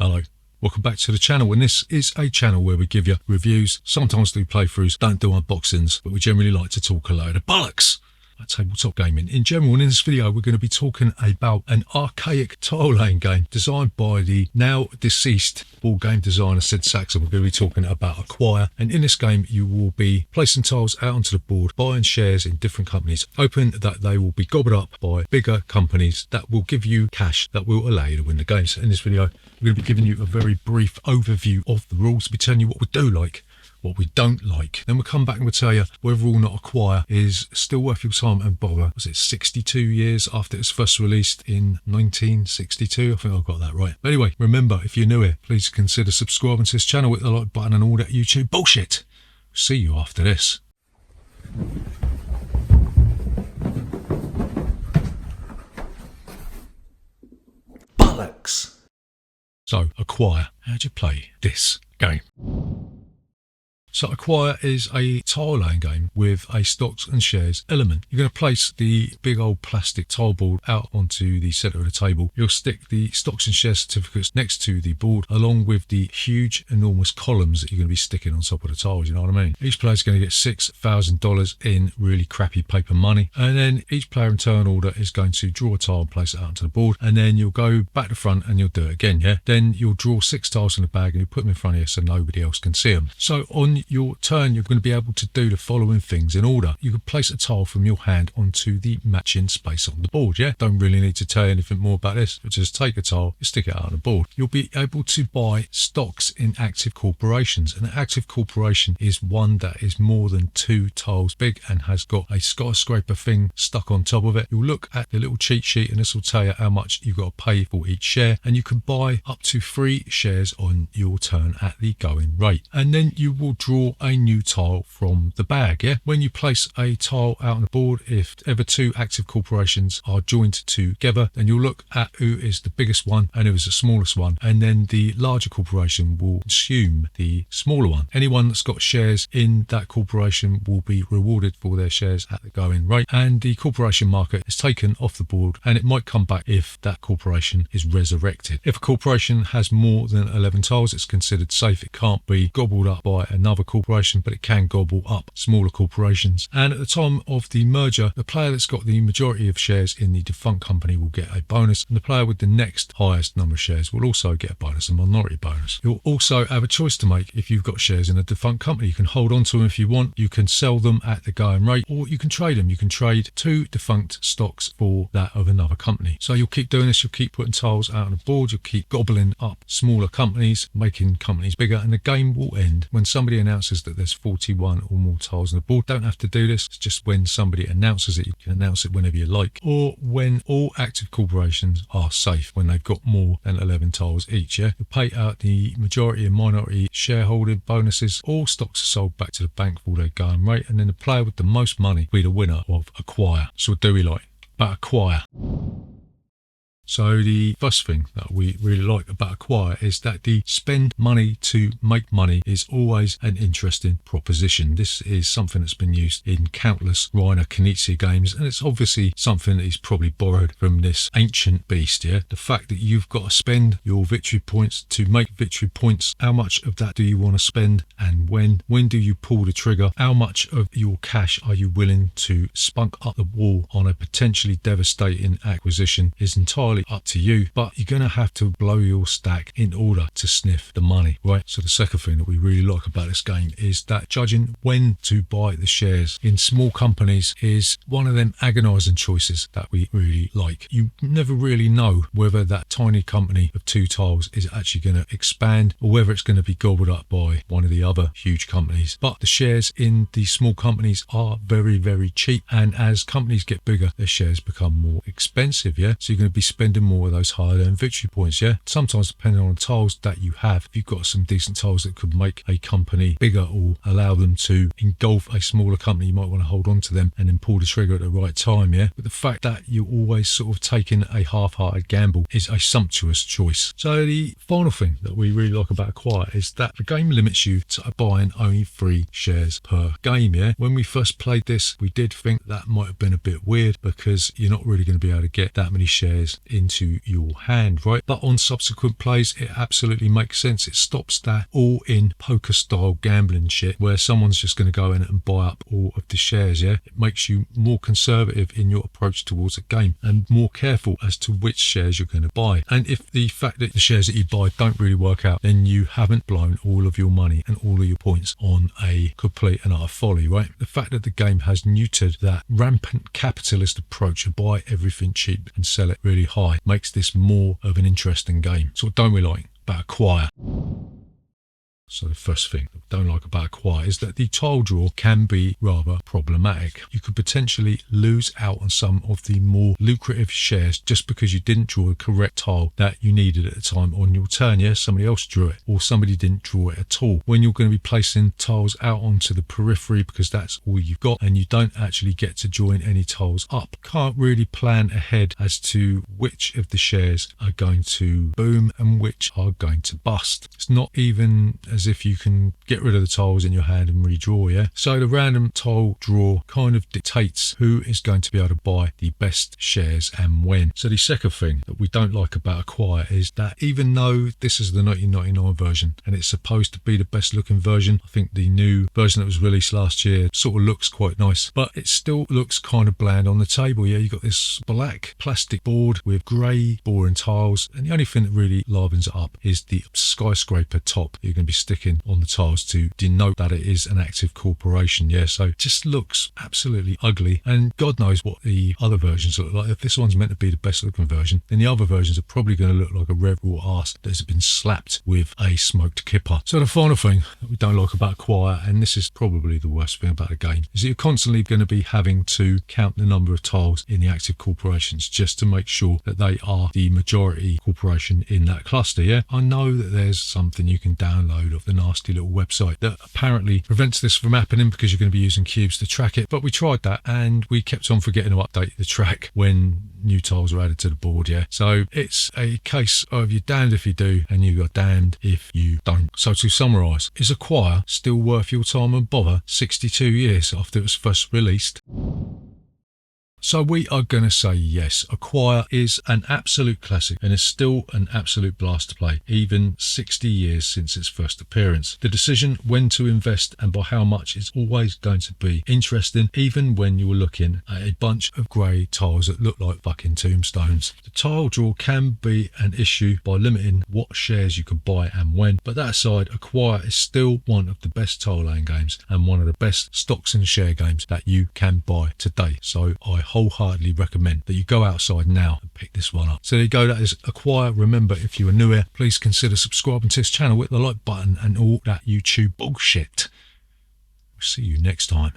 Hello. Welcome back to the channel, and this is a channel where we give you reviews, sometimes do playthroughs, don't do unboxings, but we generally like to talk a load of bollocks at tabletop gaming in general. And in this video we're going to be talking about an archaic tile laying game designed by the now deceased board game designer Sid Sackson. We're going to be talking about Acquire, and in this game you will be placing tiles out onto the board, buying shares in different companies, hoping that they will be gobbled up by bigger companies that will give you cash that will allow you to win the game. So in this video we're going to be giving you a very brief overview of the rules, be telling you what we do like, what we don't like. Then we'll come back and we'll tell you whether or not Acquire is still worth your time and bother. Was it 62 years after it was first released in 1962? I think I got that right. But anyway, remember, if you're new here, please consider subscribing to this channel with the like button and all that YouTube bullshit. See you after this. Bollocks. So, Acquire. How'd you play this game? So Acquire is a tile laying game with a stocks and shares element. You're going to place the big old plastic tile board out onto the centre of the table. You'll stick the stocks and share certificates next to the board, along with the huge, enormous columns that you're going to be sticking on top of the tiles, you know what I mean? Each player's going to get $6,000 in really crappy paper money, and then each player in turn order is going to draw a tile and place it out onto the board, and then you'll go back to front and you'll do it again, yeah? Then you'll draw 6 tiles in the bag and you put them in front of you so nobody else can see them. So on your turn you're going to be able to do the following things in order. You can place a tile from your hand onto the matching space on the board, yeah? Don't really need to tell you anything more about this, but just take a tile, you stick it out on the board. You'll be able to buy stocks in active corporations, and an active corporation is one that is more than 2 tiles big and has got a skyscraper thing stuck on top of it. You'll look at the little cheat sheet and this will tell you how much you've got to pay for each share, and you can buy up to 3 shares on your turn at the going rate. And then you will draw a new tile from the bag, yeah? When you place a tile out on the board, if ever 2 active corporations are joined together, then you'll look at who is the biggest one and who is the smallest one, and then the larger corporation will consume the smaller one. Anyone that's got shares in that corporation will be rewarded for their shares at the going rate, and the corporation market is taken off the board, and it might come back if that corporation is resurrected. If a corporation has more than 11 tiles, it's considered safe. It can't be gobbled up by another corporation, but it can gobble up smaller corporations. And at the time of the merger, the player that's got the majority of shares in the defunct company will get a bonus, and the player with the next highest number of shares will also get a bonus, a minority bonus. You'll also have a choice to make. If you've got shares in a defunct company, you can hold on to them if you want, you can sell them at the going rate, or you can trade them. You can trade 2 defunct stocks for that of another company. So you'll keep doing this, you'll keep putting tiles out on the board, you'll keep gobbling up smaller companies, making companies bigger, and the game will end when somebody announces that there's 41 or more tiles on the board. Don't have to do this, it's just when somebody announces it. You can announce it whenever you like, or when all active corporations are safe, when they've got more than 11 tiles each, yeah? You pay out the majority and minority shareholding bonuses. All stocks are sold back to the bank for their going rate, and then the player with the most money will be the winner of Acquire. So what do we like about Acquire? So the first thing that we really like about Acquire is that the spend money to make money is always an interesting proposition. This is something that's been used in countless Reiner Knizia games, and it's obviously something that is probably borrowed from this ancient beast, yeah? The fact that you've got to spend your victory points to make victory points. How much of that do you want to spend, and when? When do you pull the trigger? How much of your cash are you willing to spunk up the wall on a potentially devastating acquisition is entirely up to you, but you're going to have to blow your stack in order to sniff the money, right? So the second thing that we really like about this game is that judging when to buy the shares in small companies is one of them agonizing choices that we really like. You never really know whether that tiny company of 2 tiles is actually going to expand or whether it's going to be gobbled up by one of the other huge companies. But the shares in the small companies are very, very cheap, and as companies get bigger, their shares become more expensive, yeah? So you're going to be spending more of those higher earned victory points, yeah? Sometimes depending on the tiles that you have, if you've got some decent tiles that could make a company bigger or allow them to engulf a smaller company, you might want to hold on to them and then pull the trigger at the right time, yeah? But the fact that you're always sort of taking a half-hearted gamble is a sumptuous choice. So the final thing that we really like about Acquire is that the game limits you to buying only 3 shares per game, yeah? When we first played this, we did think that might have been a bit weird because you're not really going to be able to get that many shares into your hand, right? But on subsequent plays, it absolutely makes sense. It stops that all-in poker-style gambling shit where someone's just going to go in and buy up all of the shares, yeah? It makes you more conservative in your approach towards a game and more careful as to which shares you're going to buy. And if the fact that the shares that you buy don't really work out, then you haven't blown all of your money and all of your points on a complete and utter folly, right? The fact that the game has neutered that rampant capitalist approach of buy everything cheap and sell it really high makes this more of an interesting game. So what don't we like about Acquire? So the first thing that I don't like about Acquire is that the tile draw can be rather problematic. You could potentially lose out on some of the more lucrative shares just because you didn't draw the correct tile that you needed at the time on your turn. Yeah, somebody else drew it or somebody didn't draw it at all. When you're going to be placing tiles out onto the periphery because that's all you've got and you don't actually get to join any tiles up, can't really plan ahead as to which of the shares are going to boom and which are going to bust. It's not even as if you can get rid of the tiles in your hand and redraw, yeah? So the random tile draw kind of dictates who is going to be able to buy the best shares and when. So the second thing that we don't like about Acquire is that even though this is the 1999 version and it's supposed to be the best looking version, I think the new version that was released last year sort of looks quite nice, but it still looks kind of bland on the table, yeah? You've got this black plastic board with grey boring tiles, and the only thing that really livens it up is the skyscraper top you're going to be sticking on the tiles to denote that it is an active corporation, yeah? So it just looks absolutely ugly, and God knows what the other versions look like. If this one's meant to be the best looking version, then the other versions are probably going to look like a red raw arse that has been slapped with a smoked kipper. So the final thing that we don't like about Acquire, and this is probably the worst thing about the game, is that you're constantly going to be having to count the number of tiles in the active corporations just to make sure that they are the majority corporation in that cluster, yeah? I know that there's something you can download of the nasty little website that apparently prevents this from happening because you're going to be using cubes to track it, but we tried that and we kept on forgetting to update the track when new tiles were added to the board, yeah? So it's a case of you're damned if you do and you are damned if you don't. So to summarise, is Acquire still worth your time and bother 62 years after it was first released? So we are going to say yes, Acquire is an absolute classic and is still an absolute blast to play, even 60 years since its first appearance. The decision when to invest and by how much is always going to be interesting, even when you're looking at a bunch of grey tiles that look like fucking tombstones. The tile draw can be an issue by limiting what shares you can buy and when, but that aside, Acquire is still one of the best tile laying games and one of the best stocks and share games that you can buy today. So I wholeheartedly recommend that you go outside now and pick this one up. So there you go, that is Acquire. Remember, if you are new here, please consider subscribing to this channel with the like button and all that YouTube bullshit. We'll see you next time.